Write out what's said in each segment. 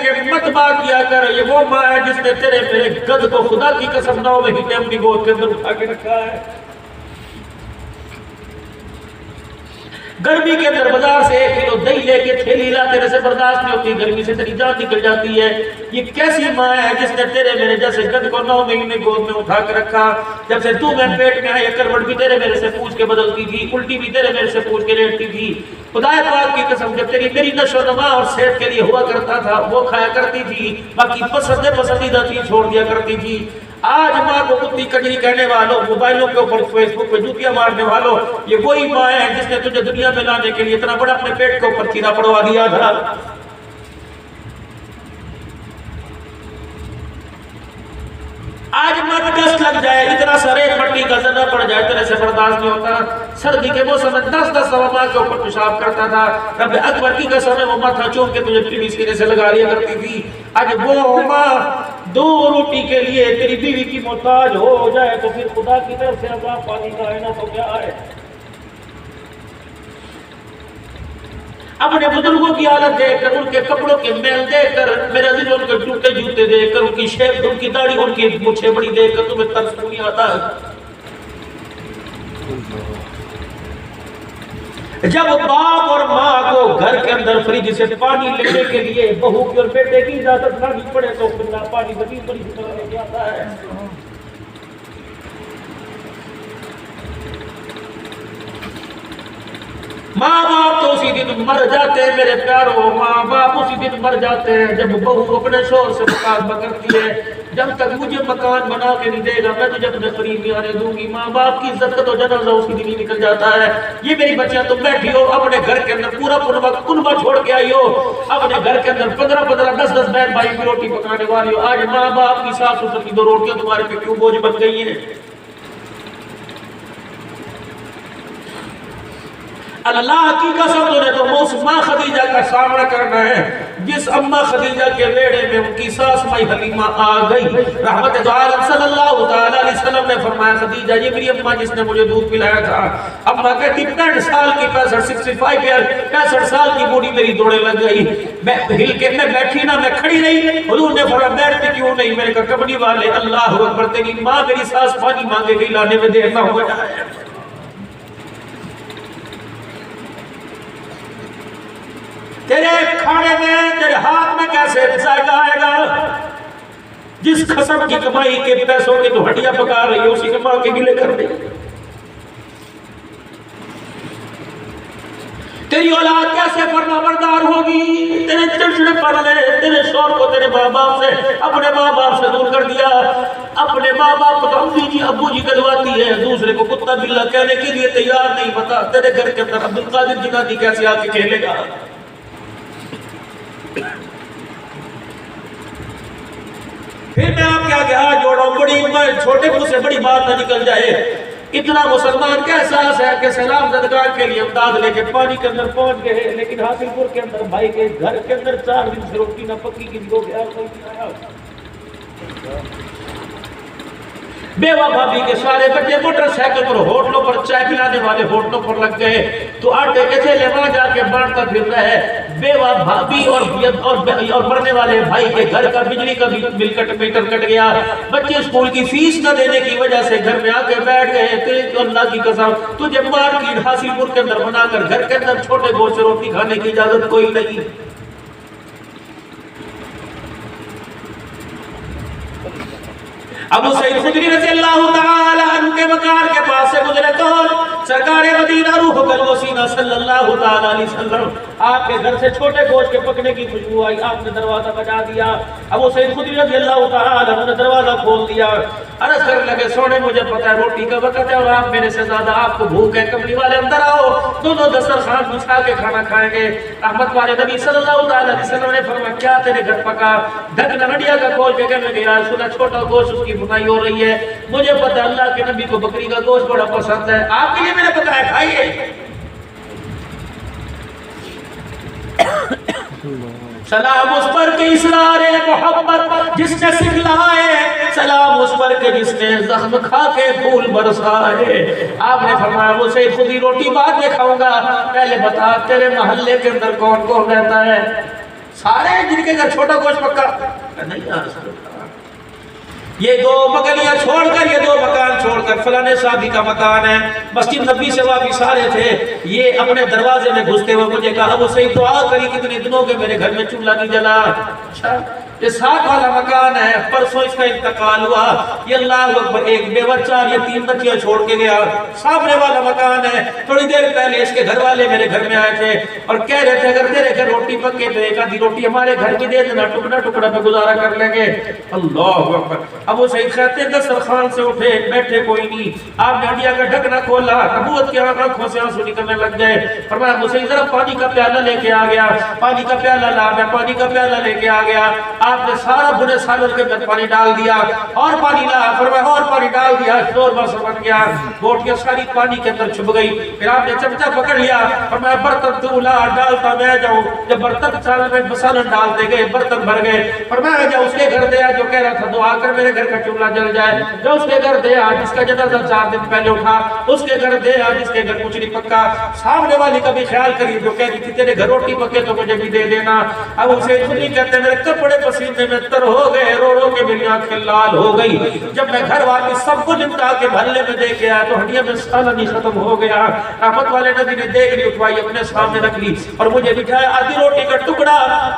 کہ مت بات کیا کر، یہ وہ ماں ہے جس نے تیرے میرے گد کو خدا کی قسم 9 مہینے اپنی گود کے اندر اٹھا کے رکھا ہے۔ گرمی کے اندر بازار سے 1 کلو دہی لے کے تھیلی لا، تیرے سے برداشت نہیں ہوتی، گرمی سے تیری جان نکل جاتی ہے۔ یہ کیسی ماں ہے جس نے تیرے میرے جیسے گد کو 9 مہینے گود میں اٹھا کے رکھا؟ جب سے تو میں پیٹ میں آئی، کروٹ بھی تیرے میرے سے پوچھ کے بدلتی تھی، الٹی بھی تیرے میرے سے پوچھ کے لیٹتی تھی۔ خدا پاک کی قسم جب تیری میری نشو و نما اور صحت کے لیے ہوا کرتا تھا وہ کھایا کرتی تھی، باقی پسندیدہ چیز چھوڑ دیا کرتی تھی۔ آج ماں کو کتی کجری کہنے والوں، موبائلوں کے اوپر فیس بک پہ جوتیاں مارنے والوں، یہ وہی ماں ہے جس نے تجھے دنیا میں لانے کے لیے اتنا بڑا اپنے پیٹ کے اوپر چیرا پڑوا دیا تھا۔ آج مت ڈسٹ لگ جائے، اتنا سا ریت مٹی کا ذرہ پڑ جائے، تیرے سے برداشت نہیں ہوتا۔ سردی کے موسم میں 10 سوا ماں کے اوپر پیشاب کرتا تھا، رب اکبر کی قسم ہے وہ ماتھا چوم کے تجھے پیڑھی سینے سے لگا لیا کرتی تھی۔ آج وہ ماں 2 روٹی کے لیے تیری بیوی کی محتاج ہو جائے تو پھر خدا کی طرف سے عذاب پانی کا آئینہ تو کیا ہے؟ اپنے بزرگوں کی حالت دیکھ کر، ان کے کپڑوں کے میل دیکھ کر، میرے عزیز ان کے ٹوٹے جوتے دیکھ کر، ان کی شیپ، ان کی داڑھی، ان کی مچھیں بڑی دیکھ کر تمہیں ترس نہیں آتا؟ جب باپ اور ماں کو گھر کے اندر فریج سے پانی لینے کے لیے بہو کی اور بیٹے کی اجازت نہ پڑے تو پھر پانی بڑی لے کے آتا ہے۔ ماں باپ تو اسی دن مر جاتے ہیں میرے پیاروں، ماں باپ اسی دن مر جاتے ہیں جب بہو اپنے شوہر سے مکالمہ کرتی ہے، جب تک مجھے مکان بنا کے نہیں دے گا میں تجھے اپنے قریب نہیں آنے دوں گی۔ ماں باپ کی عزت کا تو جنازہ اسی دن ہی نکل جاتا ہے۔ یہ میری بچیاں تم بیٹھی ہو اپنے گھر کے اندر پورا وقت کنبہ چھوڑ کے آئی ہو، اپنے گھر کے اندر 15 10 بہن بھائی کی روٹی پکانے والی ہو۔ آج ماں باپ کی ساس سسر کی 2 روٹیاں تمہارے پہ کیوں بوجھ بن گئی ہیں؟ اللہ کی قسم تمہیں تو اس ماں خدیجہ کا سامنا کرنا ہے جس اماں خدیجہ کے بیڑے میں ان کی ساس مائی حلیمہ آ گئی۔ رحمت دو عالم صلی اللہ تعالیٰ علیہ وسلم نے فرمایا خدیجہ یہ میری اماں جس نے مجھے دودھ پلایا تھا۔ اماں کہتی 65 سال کی 65 سال کی بوڑھی میری دوڑے لگ گئی، میں ہل کے میں بیٹھی نہ میں کھڑی نہیں۔ حضور نے فرمایا بیٹھتے کیوں نہیں؟ میں نے کہا کبنی والے اللہ اکبر تیری ماں میری ساس پانی مانگے گئی لانے میں دیر نہ ہو جائے۔ تیرے کھانے میں تیرے ہاتھ میں کیسے ذائقہ آئے گا؟ جس قسم کی کمائی کے پیسوں کی تو ہڈیاں پکا رہی ہے اسی کے ماں کے گلے کر دے۔ تیری اولاد کیسے فرما بردار ہوگی؟ تیرے چڑچڑے پڑ لے، تیرے شوہر کو تیرے ماں باپ سے اپنے ماں باپ سے دور کر دیا۔ اپنے ماں باپ کو تو امی جی ابو جی کہلواتی ہے، دوسرے کو کتا بلا کہنے کے لیے تیار نہیں۔ بتا تیرے گھر کے اندر عبدالقادر جنانی کیسے آ کے کھیلے گا؟ پھر میں آپ کے آگے ہاتھ جوڑا ہوں، بڑی چھوٹے منہ سے بڑی بات نہ نکل جائے۔ اتنا مسلمان کا احساس ہے کہ سلام زدگار کے لیے امداد لے کے پانی کے اندر پہنچ گئے، لیکن حاصل پور کے اندر بھائی کے گھر کے اندر 4 دن سے روٹی نہ پکی کی ہو گیا، کوئی نہیں آیا۔ بیوہ بھابی کے سارے بچے موٹر سائیکل پر ہوٹلوں پر چائے پلانے والے ہوٹلوں پر لگ گئے تو آٹے کے تھیلے وہاں جا کے بانٹتا پھر رہا ہے۔ بیوہ بھابی اور مرنے والے بھائی کے گھر کا بجلی کا میٹر کٹ گیا، بچے اسکول کی فیس نہ دینے کی وجہ سے گھر میں آ کے بیٹھ گئے۔ تیرے اللہ کی قسم تجھے مارکیٹ حاصل پور کے اندر بنا کر گھر کے اندر چھوٹے گوشت سے روٹی کھانے کی اجازت کوئی نہیں۔ ابو سعید خدری رضی اللہ تعالی عنہ کے مکان کے پاس سے گزرے تو سرکار مدینہ روح القدس صلی اللہ تعالی علیہ وسلم آپ کے گھر سے چھوٹے گوشت کے پکنے کی خوشبو آئی، آپ نے دروازہ بجا دیا۔ ابو سعید خدری رضی اللہ تعالی عنہ نے دروازہ کھول دیا، عرض کرنے لگے سونے مجھے پتہ ہے روٹی کا وقت ہے اور آپ میرے سے زیادہ آپ کو بھوک ہے، کملی والے اندر آؤ، دونوں دسترخوان بچھا کے کھانا کھائیں گے۔ رحمت والے نبی صلی اللہ تعالی علیہ وسلم نے فرمایا کیا تیرے گھر پکا؟ ڈھکنا ہڈیا کا کھول کے کہنے لگے یا رسول اللہ چھوٹا گوشت اس کی بنائی ہو رہی ہے، مجھے پتہ ہے اللہ کے نبی کو بکری کا گوشت بڑا پسند ہے، آپ کے لیے میں نے پکایا کھائیے۔ سلام اس پر کہ اسرار محبت جس نے سکھلائے، سلام اس پر کہ جس نے زخم کھا کے پھول برسائے۔ آپ نے فرمایا وہ سعید خودی روٹی بعد میں کھاؤں گا، پہلے بتا تیرے محلے کے اندر کون کون رہتا ہے؟ سارے جن کے گھر چھوٹا گوشت پکا نہیں یا رسول اللہ، یہ دو بگلیاں چھوڑ کر، یہ دو مکان چھوڑ کر، فلانے صحابی کا مکان ہے، مسجد نبی سے واپس آ رہے تھے، یہ اپنے دروازے میں گھستے ہوئے مجھے کہا ابو سعید دعا کری کتنے دنوں کے میرے گھر میں چولہا نہیں جلا۔ اچھا یہ 7 والا مکان ہے، پرسوں اس کا انتقال ہوا، یہ اللہ اکبر ایک بے بچہ اور یہ 3 بچیاں چھوڑ کے گیا۔ سامنے والا مکان ہے، تھوڑی دیر پہلے اس کے گھر والے میرے گھر میں آئے تھے اور کہہ رہے تھے اگر تیرے گھر روٹی پکے تو ایک آدھی روٹی ہمارے گھر کی دے دینا، ٹکڑا ٹکڑا پہ گزارا کر لیں گے۔ اللہ اکبر۔ ابو سعید کہتے ہیں دسترخوان سے اٹھے، بیٹھے کوئی نہیں، آپ نے ہڈیا کا ڈھکنا کھولا، نبوت کی آنکھوں سے آنسو نکلنے لگ گئے۔ فرمایا ابو سعید ذرا پانی کا پیالہ لے کے آ گیا، پانی کا پیالہ لا، میں پانی کا پیالہ لے کے آ گیا، آپ نے سارا بنے سالوں کے اندر پانی ڈال دیا، اور پانی لا، فرمایا اور پانی ڈال دیا، شوربہ سا بن گیا، بوٹیاں ساری پانی کے اندر چھپ گئی۔ پھر آپ نے چمچہ پکڑ لیا، فرمایا برتن تو لا، ڈالتا میں جاؤں۔ جب برتن سالن میں مسالن ڈالتے گئے، برتن بھر گئے، فرمایا جا اس کے گھر دیا جو کہہ رہا تھا دعا کر میرے گھر کا چولہا جل جائے، جو اس کے گھر دیا جس کا جنازہ 4 دن پہلے اٹھا، اس کے گھر دیا جس کے گھر کچھ نہیں پکا۔ سامنے والی کا بھی خیال کری جو کہہ رہی تھی تیرے گھر روٹی پکے تو مجھے بھی دے دینا۔ اب اسے خود ہی کہتے میرے کپڑے پسینے میں تر ہو گئے، رو رو کے میری آنکھیں لال ہو گئی۔ جب میں گھر واپس سب کو نمٹا کے محلے میں دے کے آیا تو ہڈیاں میں سالن ہی ختم ہو گیا۔ رحمت والے نبی نے دیکھ لی، اٹھوائی اپنے سامنے رکھ لی اور مجھے بٹھایا، آدھی روٹی کا ٹکڑا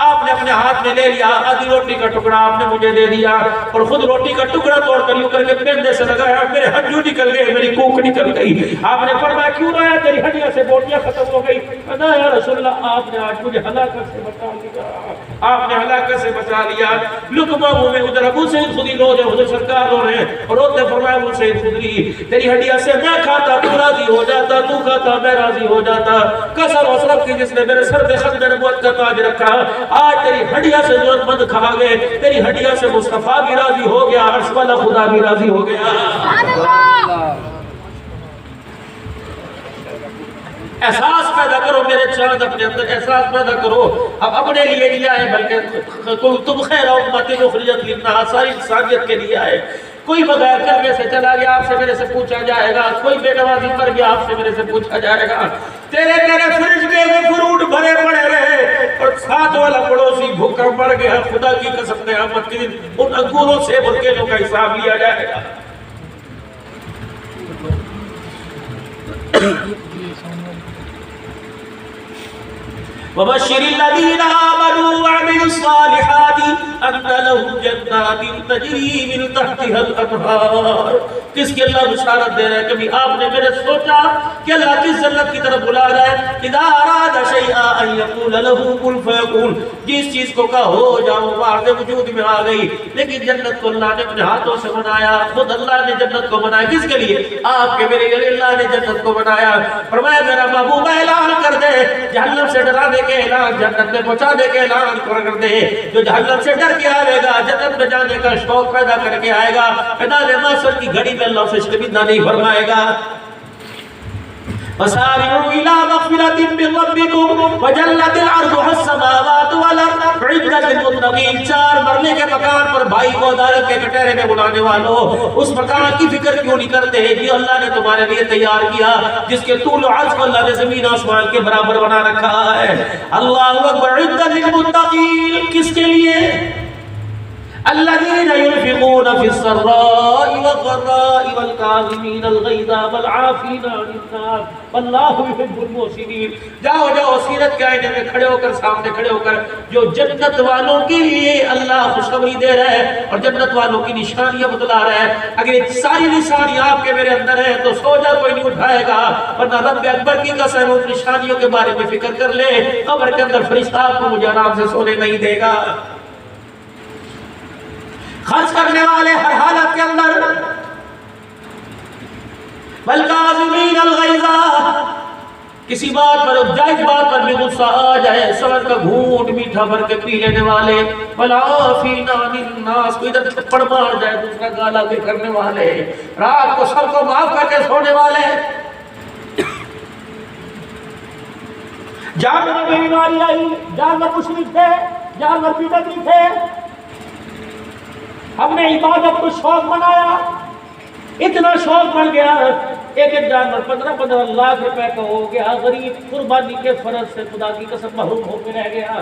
آپ نے اپنے ہاتھ میں لے لیا، آدھی روٹی کا ٹکڑا آپ نے مجھے دے دیا، اور خود روٹی کا ٹکڑا توڑ کر یوں کر کے پندے سے لگایا، میرے ہنجو نکل گئے، میری کوکھ نکل گئی۔ آپ نے فرمایا کیوں رویا، تیری ہڈیاں سے بوٹیاں ختم ہو گئی؟ کہا یا رسول اللہ آپ نے آج مجھے ہلاکت سے بچا لیا، آپ نے ہلاکت سے بچا لیا۔ لقمہ منہ میں، ادھر ابو سعید خدری رو رہے، ادھر سرکار رو رہے ہیں، اور روتے فرمایا ابو سعید خدری تیری ہڈیاں سے میں کھاتا تو راضی ہو جاتا، تو کھاتا میں راضی ہو جاتا۔ قسم وصرف کی جس نے میرے سر پہ ختم نبوت کا تاج رکھا، آج تیری ہڈیاں سے ضرورت مند کھا گئے، تیری ہڈیاں سے مصطفیٰ بھی راضی ہو گیا، عرش والا خدا بھی راضی ہو گیا۔ احساس پیدا کرو میرے چاند، اپنے اندر احساس پیدا کرو، اب اپنے لیے نہیں آئے بلکہ تم خیر امت اخرجت للناس، ساری انسانیت کے لیے آئے۔ کوئی بغیر کرنے سے چلا گیا آپ سے میرے سے پوچھا جائے گا، کوئی بے نوازی کر گیا آپ سے میرے سے پوچھا جائے گا۔ تیرے میرے فرج کے فروٹ بھرے پڑے رہے اور ساتھ والا پڑوسی بھوکا مر گیا، خدا کی قسم قیامت کے دن ان انگوروں سے بھوکے لوگوں کا حساب لیا جائے گا۔ وَبَشِّرِ الَّذِينَ آمَنُوا وَعَمِلُوا الصَّالِحَاتِ أَنَّ لَهُمْ جَنَّاتٍ تَجْرِي مِن تَحْتِهَا الْأَنْهَارُ۔ کس کی اللہ بشارت دے رہا ہے؟ کبھی آپ نے میرے سوچا کہ اللہ کس جنت کی طرف بلا رہا ہے؟ اِذَا أَرَادَ شَيْئًا أَن يَقُولَ لَهُ كُن فَيَكُونُ، جس چیز کو کہا ہو جاؤ وارد وجود میں آ گئی۔ لیکن جنت کو اللہ نے اپنے ہاتھوں سے بنایا، خود اللہ نے جنت کو بنایا کس کے لیے؟ آپ کے میرے لیے اللہ نے جنت کو بنایا۔ فرمایا میرا محبوب اعلان کر دے، جہنم سے ڈرانے کے اعلان، جنت میں پہنچانے کے اعلان کر دے۔ جو جہنم سے ڈر کے آئے گا جنت میں جانے کا شوق پیدا کر کے آئے گا، میدان محشر کی گھڑی میں اللہ سے شرمندہ نہیں فرمائے گا۔ وَسَارِعُوا إِلَىٰ مَغْفِرَةٍ مِّن رَّبِّكُمْ وَجَنَّةٍ عَرْضُهَا السَّمَاوَاتُ وَالْأَرْضُ أُعِدَّتْ لِلْمُتَّقِينَ۔ 4 مرنے کے مکان پر بھائی کو عدالت کے کٹہرے میں بلانے والوں، اس مکان کی فکر کیوں نہیں کرتے جو اللہ نے تمہارے لیے تیار کیا، جس کے طول و عرض کو اللہ نے زمین آسمان کے برابر بنا رکھا ہے۔ اللہ اکبر۔ أُعِدَّتْ لِلْمُتَّقِينَ کس کے لیے؟ الذين ينفقون في السراء والضراء والكاظمين الغيظ والعافين عن الناس والله يحب المحسنين۔ جاؤ جاؤ سیرت کے آئینے میں کھڑے ہو کر، سامنے کھڑے ہو کر، جو جنت والوں کے لیے اللہ خوشخبری دے رہا ہے اور جنت والوں کی نشانیاں بتلا رہا ہے۔ اگر یہ ساری نشانیاں آپ کے میرے اندر ہیں تو سو جا، کوئی نہیں اٹھائے گا، ورنہ رب اکبر کی قسم ان نشانیوں کے بارے میں فکر کر لے، قبر کے اندر فرشتہ آپ کو مجھے آرام سے سونے نہیں دے گا۔ خرچ کرنے والے ہر حالت کے اندر، والکاظمین الغیظ، کسی بات پر، جائز بات پر بھی غصہ آ جائے صبر کا گھونٹ میٹھا بھر کے پی لینے والے، والعافین عن الناس، کوئی ادھر تھپڑ مار جائے دوسرا گالا کے کرنے والے، رات کو سب کو معاف کر کے سونے والے۔ جانور میں بیماری آئی، جانور مشرک تھے، جانور بدعتی تھے، ہم نے عبادت کو شوق بنایا، اتنا شوق بن گیا ایک ایک جانور 15-15 لاکھ روپے کا ہو گیا، غریب قربانی کے فرض سے خدا کی قسم محروم ہو کے رہ گیا۔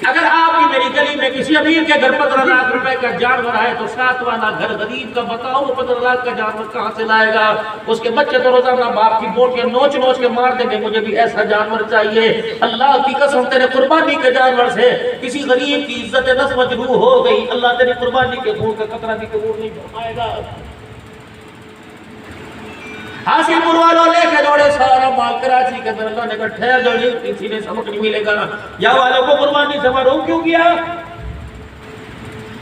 اگر آپ کی میری گلی میں کسی امیر کے گھر 15 لاکھ روپے کا جانور ہے تو 7 والا گھر غریب کا بتاؤ وہ 15 لاکھ کا جانور کہاں سے لائے گا؟ اس کے بچے تو روزانہ باپ کی بوٹیاں نوچ نوچ کے مار دیں گے مجھے بھی ایسا جانور چاہیے۔ اللہ کی قسم تیرے قربانی کے جانور سے کسی غریب کی عزت نفس مجروح ہو گئی، اللہ تیری قربانی کے خون کا قطرہ بھی قبول نہیں فرمائے گا۔ حاصل پور والوں لے کے دوڑے سارا مال کراچی کے اندر، اللہ نے کہا ٹھہر جاؤ جی، کسی نے سبق نہیں ملے گا۔ یا والوں کو قربانی سے محروم کیوں کیا؟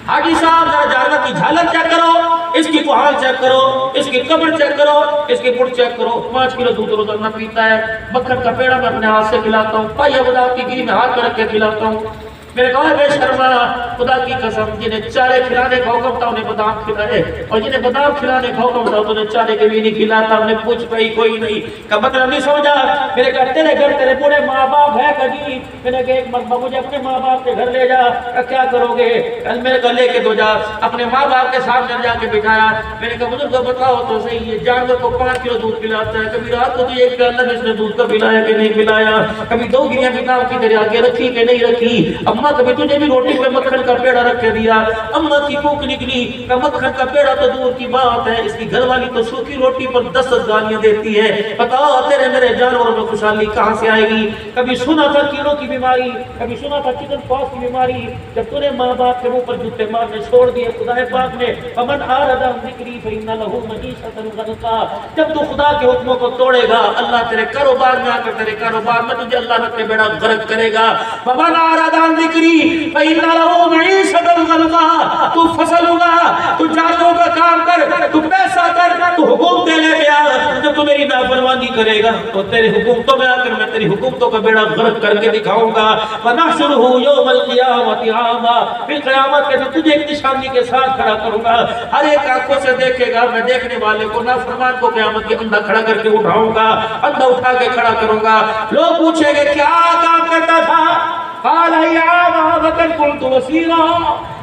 حاجی صاحب ذرا جانور کی جھالک چیک کرو، اس کی کوہان چیک کرو، اس کی قبر چیک کرو، اس کی پڑ چیک کرو، 5 کلو دودھ روزانہ پیتا ہے، مکھن کا پیڑا میں اپنے ہاتھ سے کھلاتا ہوں، پائیا خدا کی گری میں ہاتھ رکھ کے کھلاتا ہوں۔ میں نے کہا بے شرما، خدا کی قسم جنہیں چارے کھلانے کا حکم تھا انہیں بادام کھلائے، اور جنہیں بادام کھلانے کا حکم تھا انہیں چارے کے بھی نہیں کھلاتا۔ انہیں پوچھ پئی کوئی نہیں کا مطلب نہیں سمجھا۔ میں نے کہا تیرے گھر تیرے بوڑھے ماں باپ ہے کبھی؟ میں نے کہا ایک مرتبہ مجھے اپنے ماں باپ کے گھر لے جا۔ کیا کرو گے؟ میں نے کہا لے کے دو جا۔ اپنے ماں باپ کے سامنے جا کے بٹھایا۔ میں نے کہا بزرگ بتاؤ تو صحیح، یہ جانور کو 5 کلو دودھ پلاتا ہے، کبھی رات کو تو 1 پیالہ اس نے دودھ کا پلایا کہ نہیں پلایا، کبھی 2 گریاں بتاؤ کی تیرے آگے رکھی کہ نہیں رکھی، اماں کبھی تجھے بھی روٹی پہ مکھن کا پیڑا رکھ کے دیا، اماں کی کوک نکلی کہ مکھن کا پیڑا تو دور کی بات ہے، اس کی گھر والی تو سوکھی روٹی پر 10 گالیاں دیتی ہے۔ بتاؤ تیرے میرے جانوروں میں خوشحالی کہاں سے آئے گی؟ کبھی سنا تھا کیڑوں کی بیماری، کبھی سنا تھا چکن پاکس کی بیماری، جب تو نے ماں باپ کے منہ پر جوتے مارنے چھوڑ دیے خدا پاک نے فمن اعرض عن ذکری فإن له معیشۃ ضنکا، جب تو خدا کے حکموں کو توڑے گا اللہ تیرے کاروبار میں آ کر تیرے کاروبار میں تجھے اللہ رکھ کے بیڑا غرق کرے گا۔ فمن اعرض عن ذکری فإن له معیشۃ ضنکا، تو فصل ہوگا، تو جانوروں کا کام کر، تو پیسہ کر، تو حکومتیں لے کے آ، جب تو میری نافرمانی کرے گا تو تیرے حکومتوں میں آ کر میں تیری حکومتوں کا بیڑا غرق کر کے دکھاؤں گا۔ وَنَحْشُرُهُ يَوْمَ الْقِيَامَةِ عَامًا، پھر قیامت کے دن تجھے ایک نشانی کے ساتھ کھڑا کروں گا، ہر ایک آنکھوں سے دیکھے گا، میں دیکھنے والے کو نافرمان کو قیامت کے اندھا کھڑا کر کے اٹھاؤں گا، اندھا اٹھا کے کھڑا کروں گا۔ لوگ پوچھیں گے کیا کام کرتا تھا؟ قال اياما وقد كنت وسيرا،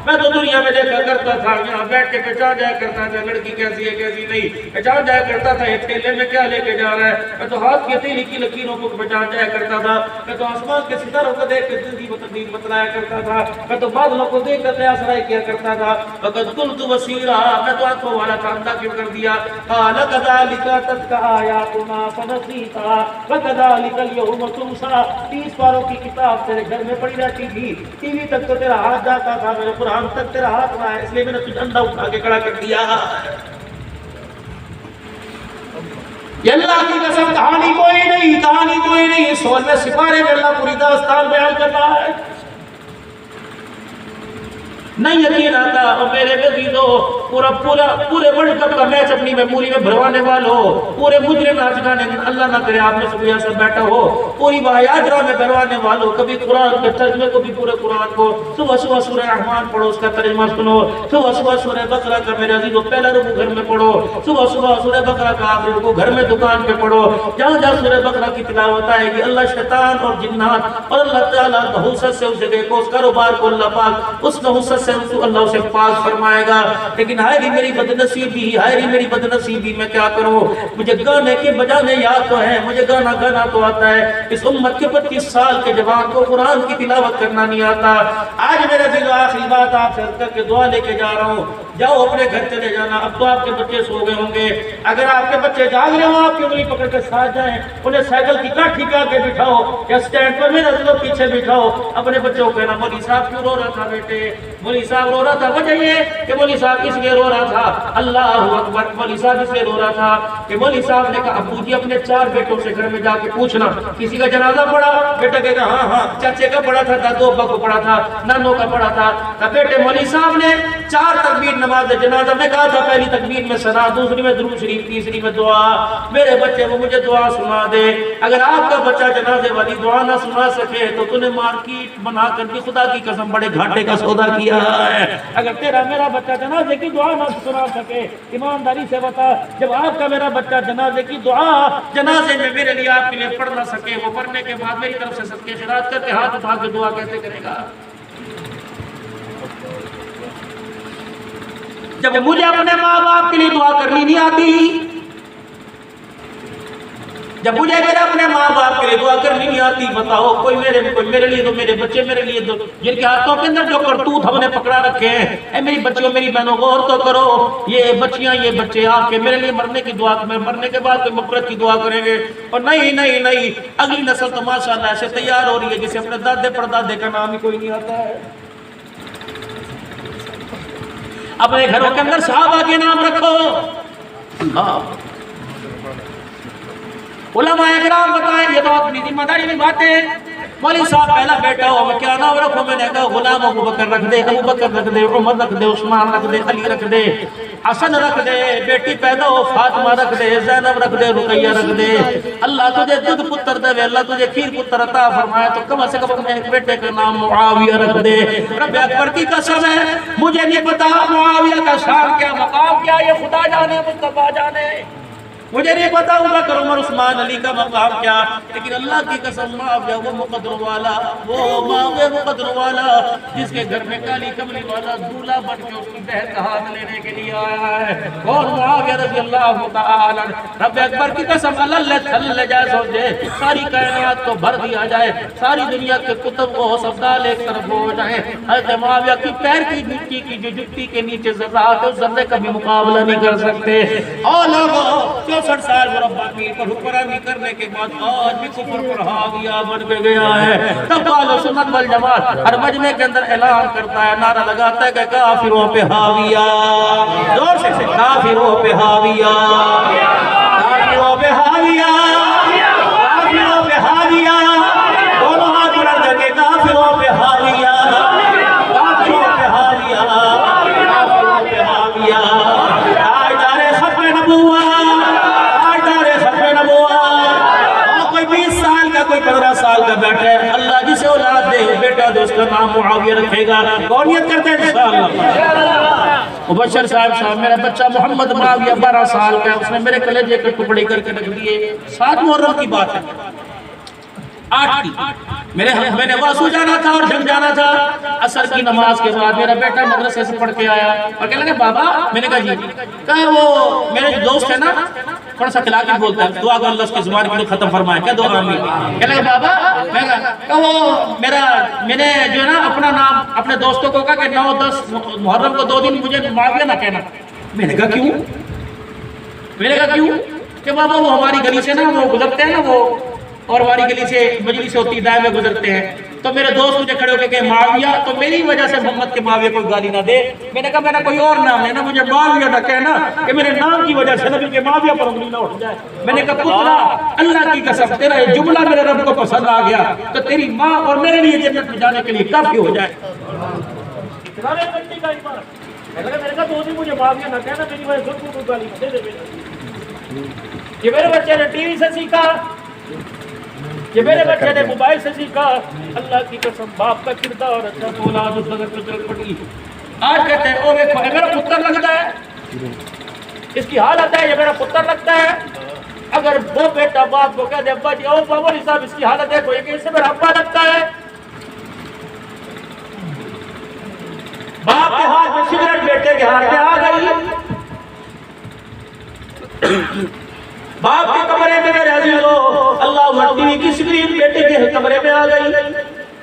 میں تو دنیا میں دیکھا کرتا تھا، یہاں بیٹھ کے پہچان جایا کرتا تھا لڑکی کیسی ہے کیسی نہیں، پہچان جایا کرتا تھا یہ تھیلے میں کیا لے کے جا رہا ہے، میں تو ہاتھ کی ہتھیلی کی لکیروں کو پہچان جایا کرتا تھا، میں تو آسمان کے ستاروں کو دیکھ کے زندگی و تقدیر بتلایا کرتا تھا، میں تو بادلوں کو دیکھ کر قیاس رائے کیا کرتا تھا۔ وقد كنت وسيرا، میں تو آنکھوں والا تھا، اندھا کیوں کر دیا؟ قال كذلك اتتك آياتنا فنسيتها وكذلك اليوم تنسى، 30 پاروں کی کتاب تیرے گھر میں پڑی رہتی تھی، ٹی وی تک تو تیرا ہاتھ جاتا تھا، میرے قرآن تک تیرا ہاتھ نہ ہے، اس لیے میں نے تجھے اندھا اٹھا کے کھڑا کر دیا۔ یہ اللہ کی قسم کہانی کوئی نہیں، کہانی کوئی نہیں، 16ویں سپارے میں اللہ پوری داستان بیان کر رہا ہے۔ نہیں یقین آتا اور میرے عزیزو پورے ورلڈ کپ کا میچ اپنی میموری میں بھروانے والوں، پورے مجرم ناچ گانے، اللہ نہ کرے آپ میں سے ایسا بیٹھا ہو، پوری واہیات میں بھروانے والوں، کبھی قرآن کے ترجمے کو بھی پورے قرآن کو صبح صبح سورہ رحمان پڑھو، اس کا ترجمہ سنو، صبح صبح سورہ بقرہ کا میرے عزیزو پہلا رکوع گھر میں پڑھو، صبح صبح سورہ بقرہ کا آخری رکوع گھر میں دکان پہ پڑھو، جہاں جہاں سورہ بقرہ کی تلاوت آئے گی اللہ شیطان اور جنات اور اللہ تعالیٰ نحوست سے اس جگہ کو، اس کاروبار کو اللہ پاک اس نحوست سے اللہ اسے پاک فرمائے گا۔ لیکن ہائے میری بدنصیبی، ہائے میری بدنصیبی، میں کیا کروں؟ مجھے گانے کے بجانے یاد تو ہے، مجھے گانا گانا تو آتا ہے، اس امت کے 25 سال کے جوان کو قرآن کی تلاوت کرنا نہیں آتا۔ آج میرے دل آخری بات آپ سے کر کے دعا لے کے جا رہا ہوں، جاؤ اپنے گھر چلے جانا، اب تو آپ کے بچے سو گئے ہوں گے، اگر آپ کے بچے جاگ رہے ہوں آپ کی انگلی پکڑ کے ساتھ جائیں، انہیں سائیکل کی کاٹھی پہ آ کے بٹھاؤ یا سٹینڈ پر میرے دل پیچھے بٹھاؤ، اپنے بچوں کو کہنا مولوی صاحب کیوں رو رہا تھا بیٹے؟ مولوی صاحب رو رہا تھا، وجہ یہ کہ مولوی صاحب اس لیے رو رہا تھا، اللہ اکبر، مولوی صاحب اس لیے رو رہا تھا کہ مولوی صاحب نے کہا ابو جی اپنے 4 بیٹوں سے گھر میں جا کے پوچھنا کسی کا جنازہ پڑا، بیٹا کہے گا ہاں ہاں، چاچے کا پڑا تھا، دادو ابا کو پڑا تھا، نانوں کا پڑا تھا، تو بیٹے مولوی صاحب نے 4 تکبیر نماز جنازہ میں کہا تھا، پہلی تکبیر میں ثنا، دوسری میں درود شریف، تیسری میں دعا، میرے بچے وہ مجھے دعا سنا دے۔ اگر آپ کا بچہ جنازے والی دعا نہ سنا سکے تو تو نے مارکیٹ بنا کر بھی خدا کی قسم بڑے گھاٹے کا سودا کیا ہے۔ اگر تیرا میرا بچہ جنازے کی دعا نہ سنا سکے، ایمانداری سے بتا، جب آپ کا میرا بچہ جنازے کی دعا جنازے میں میرے لیے آپ کے لیے پڑھ نہ سکے، وہ پڑھنے کے بعد میری طرف سے صدقے خیرات کر کے ہاتھ اٹھا کے دعا کیسے کرے گا؟ جب مجھے اپنے ماں باپ کے لیے دعا کرنی نہیں آتی، جب مجھے میرے اپنے ماں باپ کے لیے دعا کرنی نہیں آتی، بتاؤ کوئی میرے لیے دو، میرے بچے میرے لیے دو، جن کے ہاتھوں کے اندر جو کرتوت ہم نے پکڑا رکھے ہیں، اے میری بچیوں میری بہنوں غور تو کرو، یہ بچیاں یہ بچے آ کے میرے لیے مرنے کی دعا، مرنے کے بعد کوئی مغفرت کی دعا کریں گے، اور نہیں اگلی نسل تو ماشاءاللہ ایسے تیار ہو رہی ہے جسے اپنے دادے پردادے کا نام ہی کوئی نہیں آتا ہے۔ اپنے گھروں کے اندر صحابہ کے نام رکھو۔ علماء اکرام بتائیں، یہ تو اپنی ذمہ داری نبھاتے ہیں۔ مولوی صاحب پہلا بیٹا ہو میں کیا نام رکھو؟ میں نے کہا غلام ابو بکر رکھ دے، ابو بکر رکھ دے، عمر رکھ دے، عثمان رکھ دے، علی رکھ دے، حسن رکھ دے، بیٹی پیدا ہو فاطمہ رکھ دے، زینب رکھ دے، رقیہ رکھ دے۔ اللہ تجھے دودھ پتر دے، اللہ تجھے کھیر پتر عطا فرمائے تو کم سے کم اپنے ایک بیٹے کا نام معاویہ رکھ دے۔ رب اکبر کی قسم ہے مجھے نہیں پتا معاویہ کا شان کیا، مقام کیا، یہ خدا جانے مصطفیٰ جانے، مجھے نہیں پتا ابوبکر عمر عثمان علی کا مقام کیا، لیکن اللہ کی قسم معاویہ وہ مقدر والا، وہ معاویہ مقدر والا جس کے گھر میں کالی کملی والا دولہا بن کے اس کی بہن کا ہاتھ لینے کے لیے آیا ہے، اور معاویہ رضی اللہ تعالی عنہ۔ رب اکبر کی قسم اللہ تھل جائے سمجھے ساری کائنات کو بھر دیا جائے، ساری دنیا کے کتب کو سبدال ایک طرف ہو جائیں، حضرت معاویہ کی پیر کی مٹی کی جو جتی کے نیچے ذرات ہے اس ذرے کا بھی مقابلہ نہیں کر سکتے۔ اور لوگوں 64 سال مربع پیر پر حکمرانی کرنے کے بعد آج بھی کفر پر حاویہ بن کے گیا ہے۔ تب اہل سنت والجماعت ہر مجمع کے اندر اعلان کرتا ہے، نعرہ لگاتا ہے کہ کافروں پہ حاویہ، زور سے کافروں پہ حاویہ، کافروں پہ حاویہ، کافروں پہ حاویہ، دونوں ہاتھ بلند کر کے کافروں پہ حاویہ، کافروں پہ حاویہ، کافروں پہ حاویہ۔ تاجدار ختم نبوت، کوئی 15 سال کا بیٹا ہے، اللہ جسے اولاد دے بیٹا دے اس کا نام معاویہ رکھے گا۔ کونیت کرتے ہیں انشاءاللہ۔ مبشر صاحب میرا بچہ محمد معاویہ 12 سال کا ہے، اس نے میرے کلیجے کے ٹکڑے کر کے رکھ دیے۔ 7 محرم کی بات ہے، 8 کی میں نے واسو جانا تھا اور جنگ جانا تھا۔ عصر کی نماز کے بعد میرا بیٹا مدرسے سے پڑھ کے آیا اور کہنے لگا بابا، میں نے کہا جی، کہا وہ میرے جو دوست ہے نا تھوڑا سا کلاکی بولتا ہے، دعا کر اللہ اس کی زبان کو ختم فرمائے، کہہ دو آمین۔ کہنے لگا بابا، میں کہا وہ میں نے جو ہے نا اپنا نام اپنے دوستوں کو کہا کہ 9-10 محرم کو 2 دن مجھے معاویہ نہ کہنا۔ میں نے کہا کیوں؟ میں نے کہا کیوں کہ بابا وہ ہماری گلی سے نا وہ گزرتے ہیں نا، وہ اور ہماری گلی سے مجلس ہوتی ہے دائیں میں گزرتے ہیں، تو میرے دوست مجھے کھڑے ہو کے کہ معاویہ، تو میری وجہ سے محمد کے معاویہ کوئی گالی نہ دے۔ میں نے کہا میرا کوئی اور نام ہے نا، مجھے معاویہ نہ کہنا کہ میرے نام کی وجہ سے نبی کے معاویہ پر انگلی نہ اٹھ جائے۔ میں نے کہا پترا اللہ کی قسم تیرا یہ جملہ میرے رب کو پسند آ گیا تو تیری ماں اور میرے لیے جنت میں جانے کے لیے کافی ہو جائے۔ میں نے کہا تو مجھے معاویہ نہ کہنا، میری وجہ سے کوئی گالی نہ دے۔ یہ میرے بچے نے ٹی وی سے سیکھا، یہ میرے بچے نے موبائل سے سیکھا۔ اللہ کی قسم باپ کا کردار اچھا اولاد اس نظر پہ چل پڑی۔ آج کہتے ہیں او دیکھو یہ میرا پتر لگتا ہے، اس کی حالت ہے یہ میرا پتر لگتا ہے۔ اگر وہ بیٹا باپ کو کہہ دے ابا جی او بابا صاحب اس کی حالت ہے، کوئی کہ اس سے میرا ابا لگتا ہے۔ باپ کے ہاتھ میں سگریٹ بیٹے کے ہاتھ میں آ گئی، باپ کے کمرے میں میرے عزیزو اللہ ٹی وی کی سکرین بیٹے کے کمرے میں آ گئی۔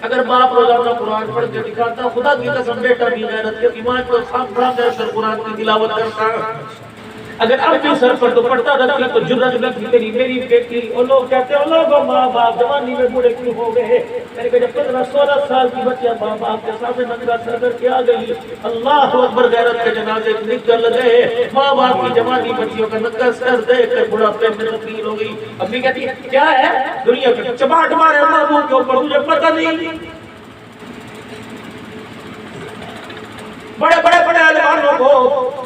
اگر باپ روزانہ قرآن پڑھ کے دکھاتا، خدا کی قسم بیٹا بھی غیرت کے ایمان کو خام بڑھا کر قرآن کی تلاوت کرتا۔ اگر اب بھی سر پر دوپٹہ رکھتی تو جرت لگتی تیری میری بیٹی۔ اور لوگ کہتے ہیں لوگوں ماں باپ جوانی میں بوڑھے کیوں ہو گئے؟ میں نے کہا جب 15-16 سال کی بچیاں ماں باپ کے سامنے ننگا سر کر کے آ گئی، اللہ اکبر غیرت کے جنازے نکل گئے۔ ماں باپ کی جوانی بچیوں کا ننگا سر دیکھ کر بڑھاپے میں تبدیل ہو گئی۔ امی کہتی ہے کیا ہے دنیا کے چماٹ مارے ماں کے اوپر مجھے پتہ نہیں۔ بڑے بڑے علمانوں کو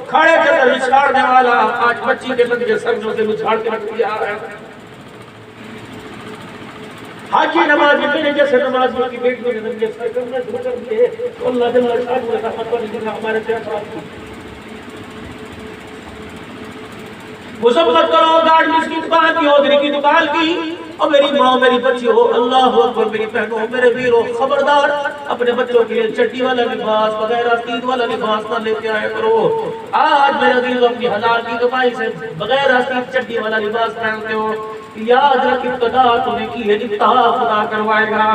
کھڑے کے اندر بچھاڑنے والا آج بچی کے ننگے سروں سے بچھاڑ کے رکھ دیا ہے۔ حاجی نماز میں جیسے نماز کی بیٹی کے ننگے سر کرنے شروع کر دیے، اللہ جل شانہ نے رحمت والی دنیا ہمارے سے افراد کی مذمت کرو، گاڑ مس کی دکان کی، ہودری کی دکان کی، اور میری ماں میری بچی ہو، اللہ اکبر میری بہنوں میرے ویروں خبردار اپنے بچوں کے لیے چٹی والا لباس وغیرہ تین والا لباس نہ لے کے آئے کرو۔ آج میرے عزیز اپنی حلال کی کمائی سے بغیر چٹی والا لباس پہنتے ہو، یاد رکھ ابتدا تو نے کی ہے انتہا خدا کروائے گا.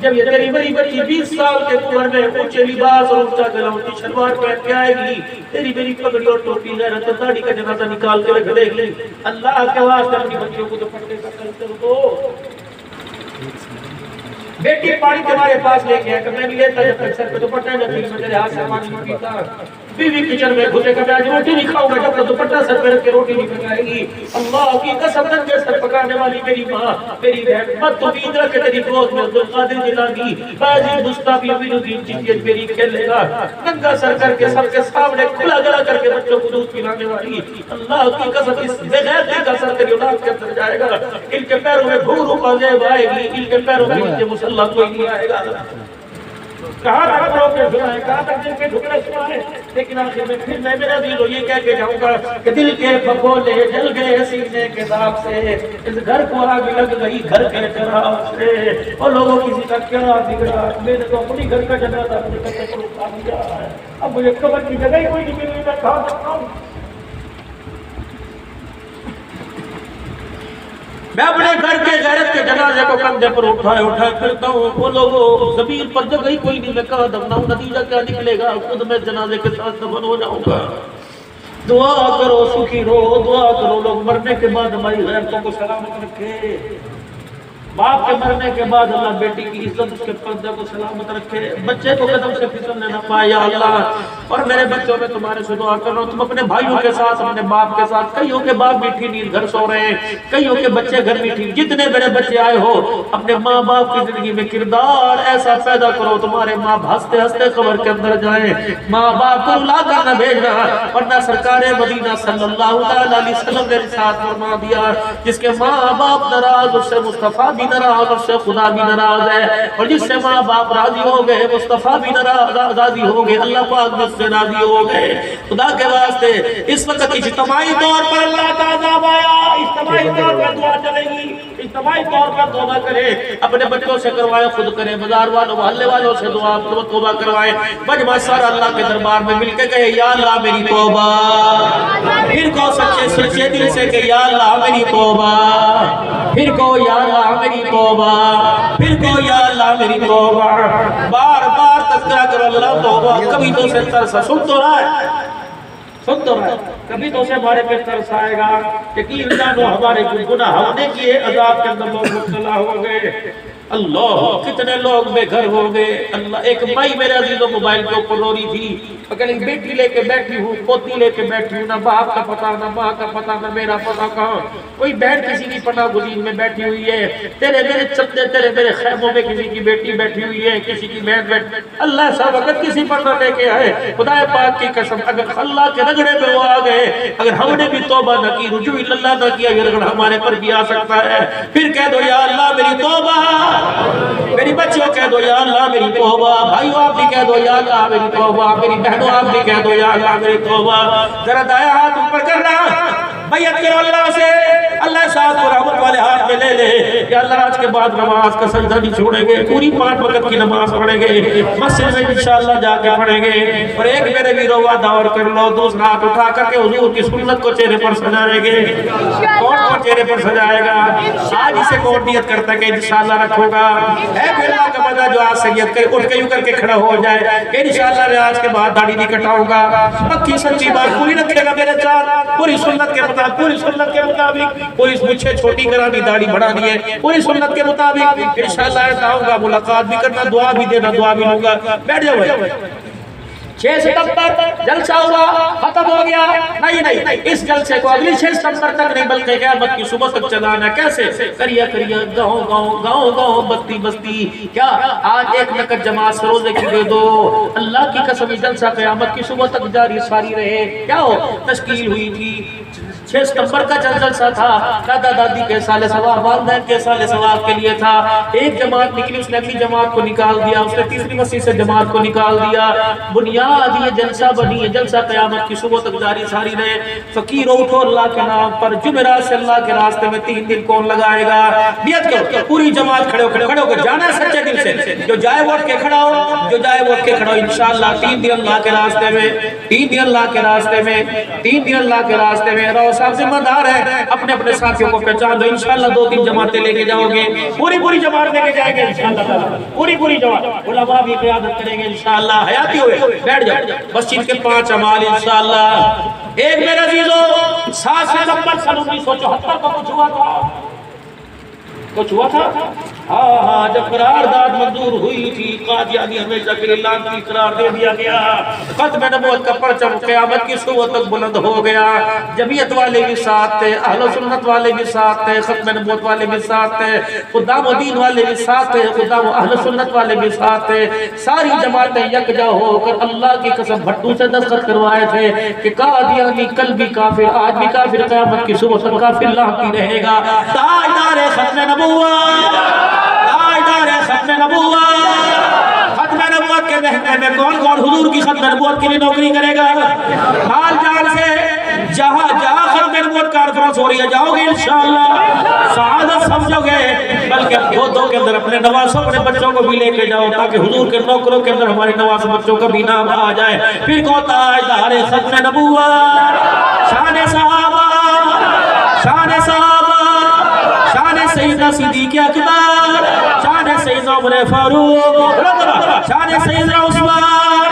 جب یہ تیری بڑی بچی 20 سال کے عمر میں اونچے لباس اور اونچا گلاؤں شلوار پہن کے آئے گی, تیری میری پگڑی اور ٹوپی غیرت اور داڑھی کا جنازہ نکال کے رکھ دے گی. اللہ کے واسطے اپنی بچیوں کو دوپٹے کا کلچر دو. بیٹی پانی تمہارے پاس لے کے آئے کہ میں بھی لیتا جب تک سر پہ دوپٹہ نہ پھر میں تیرے ہاتھ سے پانی نہیں پیتا. بیوی کچن میں گھسے کہ میں آج روٹی نہیں کھاؤں گا جب تک دوپٹہ سر پہ رکھ کے روٹی نہیں پکائے گی. اللہ کی قسم کے سر پکانے والی میری ماں میری بہن مت امید رکھ کے تیری گود میں عبدالقادر جیلانی بازی مصطفی امین الدین چشتی میری کھیلے گا. ننگا سر کر کے سب کے سامنے کھلا گلا کر کے بچوں کو دودھ پلانے والی اللہ کی قسم اس بغیر کا سر تیری اولاد کے اندر جائے گا. ان کے پیروں میں بھوروں کا زیب آئے گی, ان کے پیروں میں نیچے مسلح کوئی نہیں آئے گا. کہاں تک رو کے سنائے, کہاں تک دل کے ٹکڑے سنائے, لیکن آخر میں پھر میں میرا دل یہ کہہ کے جاؤں گا کہ دل کے پھپھولے جل گئے سینے کے داغ سے, اس گھر کو آگ لگ گئی گھر کے چراغ سے. اور لوگوں کسی کا کیا بگڑا, میں نے تو اپنی گھر کا جنازہ اپنے گھر کو اٹھا دیا ہے. اب مجھے قبر کی جگہ ہی کوئی نہیں مل رہی, میں کہاں سکتا ہوں. میں اپنے گھر کے غیرت کے جنازے کو کندھے پر اٹھائے پھرتا ہوں. وہ لوگوں زمین پر جگہ ہی کوئی نہیں, میں کہاں دفناؤں, نتیجہ کیا نکلے گا, خود میں جنازے کے ساتھ دفن ہو جاؤں گا. دعا کرو سکھی رہو, دعا کرو لوگ مرنے کے بعد ہماری غیرتوں کو سلامت رکھے. باپ کے مرنے کے بعد اللہ بیٹی کی عزت اس کے پردے کو سلامت رکھے, بچے کو قدم سے پھسلنے نہ پائے یا اللہ. اور میرے بچوں میں تمہارے سے دعا کر رہا ہوں, تم اپنے بھائیوں کے ساتھ اپنے باپ کے ساتھ, کئیوں کے باپ میٹھی نیند گھر سو رہے ہیں, کئیوں کے بچے گھر میٹھی, جتنے میرے بچے آئے ہو اپنے ماں باپ کی زندگی میں کردار ایسا پیدا کرو تمہارے ماں ہنستے ہنستے قبر کے اندر جائیں. ماں باپ کو رلا کر نہ بھیجنا, ورنہ سرکار مدینہ صلی اللہ علیہ وسلم نے ساتھ فرما دیا جس کے ماں باپ ناراض اس سے مصطفیٰ بھی ناراض, اس سے خدا بھی ناراض ہے. اور جس سے ماں باپ راضی ہو گئے مصطفیٰ بھی راضی ہو گئے, اللہ پاک بھی اس سے راضی ہو گئے. خدا کے واسطے اس وقت اجتماعی طور پر اللہ کا عذاب آیا, اجتماعی طور پر دعا چلے گی, اجتماعی طور پر توبہ کرے, اپنے بچوں سے کروائے, خود کرے, بازار والوں محلے والوں سے دعا توبہ کروائے. مجمع سارا اللہ کے دربار میں مل کے کہے یا اللہ میری توبہ. پھر کو سچے دل سے کہ یا اللہ میری توبہ. پھر کو یا اللہ میری توبہ. پھر کو یا اللہ میری توبہ. بار بار تذکرہ کرو اللہ توبہ. کبھی تو سے ترسا, سن تو رہا ہے, سن تو رہا ہے, کبھی تو سے ہمارے پہ ترس آئے گا کہ جانو ہمارے گناہ ہونے کی عذاب کے اندر لوگ مبتلا ہو گئے. اللہ کتنے لوگ بے گھر ہو گئے. اللہ ایک مائی میرے عزیزوں موبائل کے اوپر رو رہی تھی, اگر ایک بیٹی لے کے بیٹھی ہوں, پوتی لے کے بیٹھی ہوں, نہ باپ کا پتہ نہ ماں کا پتہ نہ میرا پتہ کہاں. کوئی بہن کسی کی پناہ گزین میں بیٹھی ہوئی ہے, تیرے میرے چپتے تیرے میرے خیموں میں کسی کی بیٹی بیٹھی ہوئی ہے, کسی کی بہن بیٹھی. اللہ سب وقت کسی پر نہ لے کے آئے. خدا پاک کی قسم اگر اللہ کے رگڑے پہ وہ آ گئے, اگر ہم نے بھی توبہ نہ کی, رجوع اللہ نہ کیا, یہ رگڑ ہمارے پر بھی آ سکتا ہے. پھر کہہ دو یا اللہ میری توبہ. میری بچیوں کہہ دو یا اللہ میری توبہ. بھائیو آپ بھی کہہ دو یا اللہ میری توبہ. میری بہنوں آپ بھی کہہ دو یا اللہ میری توبہ. ذرا دائیں ہاتھ اوپر کرنا, بیعت کرو اللہ سے. اللہ ساتھ کو رحمت والے ہاتھ میں لے لے. یا اللہ آج کے بعد نماز کا سجدہ نہیں چھوڑیں گے, پوری 5 وقت کی نماز پڑھیں گے, مسجد میں انشاءاللہ جا کے پڑھیں گے. اور ایک میرے بھی رو وعدہ اور کر لو, دوسرا ہاتھ اٹھا کر کے حضور کی سنت کو چہرے پر سجائیں گے. کون کون چہرے پر سجائے گا؟ آج اسے کون نیت کرتا ہے کہ انشاءاللہ رکھو گا. اے اللہ کا بندہ جو آج سے نیت کرے, اٹھ کے یوں کر کے کھڑا ہو جائے کہ انشاءاللہ میں آج کے بعد داڑھی نہیں کٹاؤں گا. پکی سچی بات پوری رکھے گا میرے ساتھ, پوری سنت کے مطابق, پوری سنت کے مطابق, پوری مجھے چھوٹی کرا دی, داڑھی بڑھا دی ہے, پوری سنت کے مطابق. انشاءاللہ ایسا ہوگا, ملاقات بھی کرنا, دعا بھی دینا, دعا بھی لوں گا. بیٹھ جاؤ بھائی. 6 ستمبر جلسہ ہوا, ختم ہو گیا. نہیں, اس جلسے کو اگلی 6 ستمبر تک نہیں بلکہ قیامت کی صبح تک چلانا. کیسے؟ کریا گاؤں بستی بستی. کیا آج ایک نقد جماعت سے روزے کی دے دو, اللہ کی قسم جلسہ قیامت کی صبح تک جاری ساری رہے. کیا ہو تشکیل ہوئی تھی 6 ستمبر کا جلسہ تھا, دادا دادی کے سال ثواب, والدین کے سال ثواب کے لیے تھا. ایک جماعت نکلی, اس نے اگلی جماعت کو نکال دیا, اس نے تیسری مسجد سے جماعت کو نکال دیا. بنیاد یہ جلسہ بنی ہے, جلسہ قیامت کی صبح تک جاری ساری رہے. فقیر اٹھو اللہ کے نام پر, جمعرات سے اللہ کے راستے میں 3 دن کون لگائے گا؟ نیت کرو, پوری جماعت کھڑے ہو کر جانا سچے دل سے. جو جائے ووٹ کے کھڑا ہو, جو جائے ووٹ کے کھڑا ہو, انشاءاللہ 3 دن اللہ کے راستے میں, 3 دن اللہ کے راستے میں, 3 دن اللہ کے راستے میں. صاحب ذمہ دار ہے، اپنے اپنے ساتھیوں کو پہچان دو، انشاءاللہ 2-3 جماعتیں لے کے جاؤ گے، پوری جماعت لے کے جائیں گے انشاءاللہ، پوری جماعت، علماء بھی قیادت کریں گے انشاءاللہ، حیاتی ہوئے بیٹھ جاؤ، مسجد کے 5 اعمال انشاءاللہ۔ ایک میرے عزیزو 7 ستمبر سن 1974 کو کچھ ہوا تھا؟ ہاں، جب قرارداد منظور ہوئی تھی، قادیانی ہمیشہ کے لیے لعنتی قرار دے دیا گیا، ختم نبوت کا پرچم قیامت کی صبح تک بلند ہو گیا، جمعیت والے بھی ساتھ تھے، اہل سنت والے بھی ساتھ تھے، ختم نبوت والے بھی ساتھ تھے، خدام و دین والے بھی ساتھ تھے، خدام و اہل سنت والے بھی ساتھ تھے، ساری جماعتیں یکجا ہو کر اللہ کی قسم بھٹو سے دستخط کروائے تھے کہ قادیانی کل بھی کافر، آج بھی کافر، قیامت کی صبح تک کافر لعنتی رہے گا۔ تاجدار ختم نبوت، ختم نبوت کے مہینے میں کون حضور کی ختم نبوت کے لیے نوکری کرے گا؟ حال جان سے جہاں ختم نبوت کانفرنس ہو رہی ہے جاؤ گے انشاءاللہ، سعادت سمجھو گے، بلکہ دو کے اندر اپنے نواسوں اپنے بچوں کو بھی لے کے جاؤ تاکہ حضور کے نوکروں کے اندر ہمارے نواز بچوں کا بھی نام آ جائے۔ پھر کو تاجدار ختم نبوت، شان صحابہ، شان سیدنا صدیق اکبر، شان سیدنا عمر فاروق، شان سیدنا عثمان،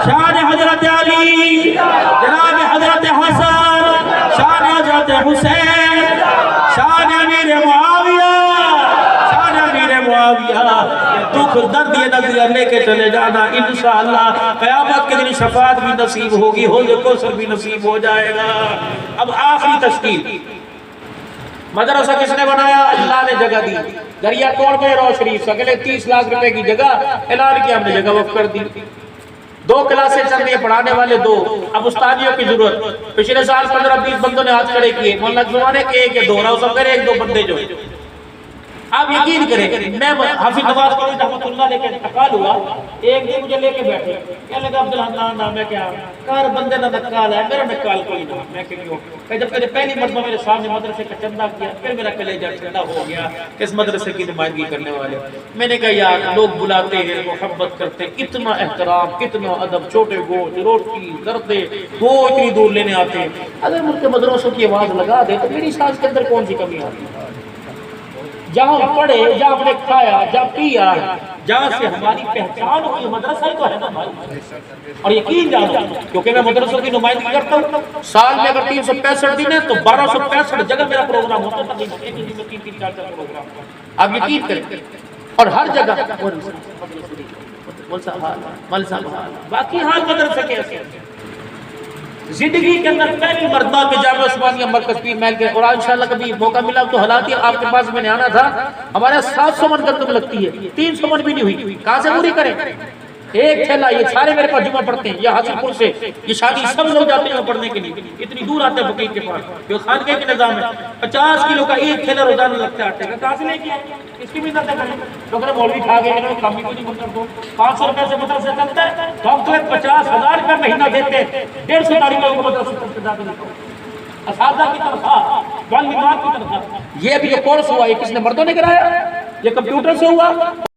شان حضرت علی، جناب حضرت حسن، شان حضرت حسین، شان امیر معاویہ، دکھ درد یہ نظریہ لے کے چلے جانا، انشاءاللہ قیامت کے دن شفاعت بھی نصیب ہوگی، حوض کوثر بھی نصیب ہو جائے گا۔ اب آخری تشکیل، مدرسہ کس نے بنایا؟ اللہ نے جگہ دی، دریا کوڑ میں رو شریف اگلے 30 لاکھ روپے کی جگہ اعلان کیا، ہم نے جگہ وقف کر دی، 2 کلاسیں چل رہی ہیں، پڑھانے والے 2، اب استادیوں کی ضرورت، پچھلے سال 15-20 بندوں نے ہاتھ کھڑے کیے، مولانا زمانے کے 1 رہا سب کرے 1-2 بندے جو آپ یقین کریں، میں حافظ نواز قادری رحمۃ اللہ لے کے انتقال ہوا، ایک دن مجھے لے کے بیٹھے، کہنے لگا عبدالحنان نام ہے، کیا کار بندے نہ نکال ہے، میرا نکال کوئی نہ، میں کیوں کہ جب میں نے پہلی مرتبہ میرے سامنے مدرسے کا چندہ کیا، پھر میرا کلیجہ ٹھنڈا ہو گیا کہ اس مدرسے کی نمائندگی کرنے والے، میں نے کہا یار لوگ بلاتے ہیں، محبت کرتے ہیں، کتنا احترام، کتنا ادب، چھوٹے گوشت، روٹی، زردے، وہ اتنی دور لینے آتے ہیں، اگر ملک کے مدرسوں کی آواز لگا دے تو میری سانس کے اندر کون سی کمی آتی ہے؟ جہاں پڑھے، جہاں ہم نے کھایا، جہاں پیا، جہاں سے ہماری پہچان ہوئی، مدرسہ ہی تو ہے نا بھائی، اور یقین جانا کیونکہ میں مدرسوں کی نمائندگی کرتا ہوں، سال میں اگر 365 دن ہے تو 1265 جگہ میرا پروگرام ہوتا ہے، ایک دن میں 3-4 پروگرام، آپ یقین کریں، اور ہر جگہ باقی حال مدرسے کے ایسے زندگی کے اندر پہلی مرتبہ میں جامعہ عثمانیہ مرکز پیر محل کے، اور انشاءاللہ کبھی موقع ملا تو حالات آپ کے پاس میں نے آنا تھا، ہمارے 700 من گندم لگتی ہے، 300 من بھی نہیں ہوئی، کہاں سے پوری کریں؟ ایک تھیلا، یہ سارے میرے پاس جمعہ پڑھتے ہیں، یہ حاصل پور سے، یہ شادی سب لوگ جاتے ہیں پڑھنے کے لیے، اتنی دور آتے ہیں فقیر کے پاس، کیونکہ خانقاہ کے نظام ہے، 50 کلو کا ایک تھیلا روزانہ لگتا ہے آٹے کا، کہاں سے لے کے اس کی بھی نظر کریں، لوگ نے مولوی کھا گئے، انہوں نے کام بھی کوئی نہیں کر دو، 500 روپے سے مدرسہ چلتا ہے، تو ہم تمہیں 50,000 روپے مہینہ دیتے ہیں، 150 طالبوں کو مدرسہ چلتا ہے، اساتذہ کی تنخواہ، معلمات کی تنخواہ، یہ بھی جو کورس ہوا ہے کس نے؟ مردوں نے کرایا، یہ کمپیوٹر سے ہوا۔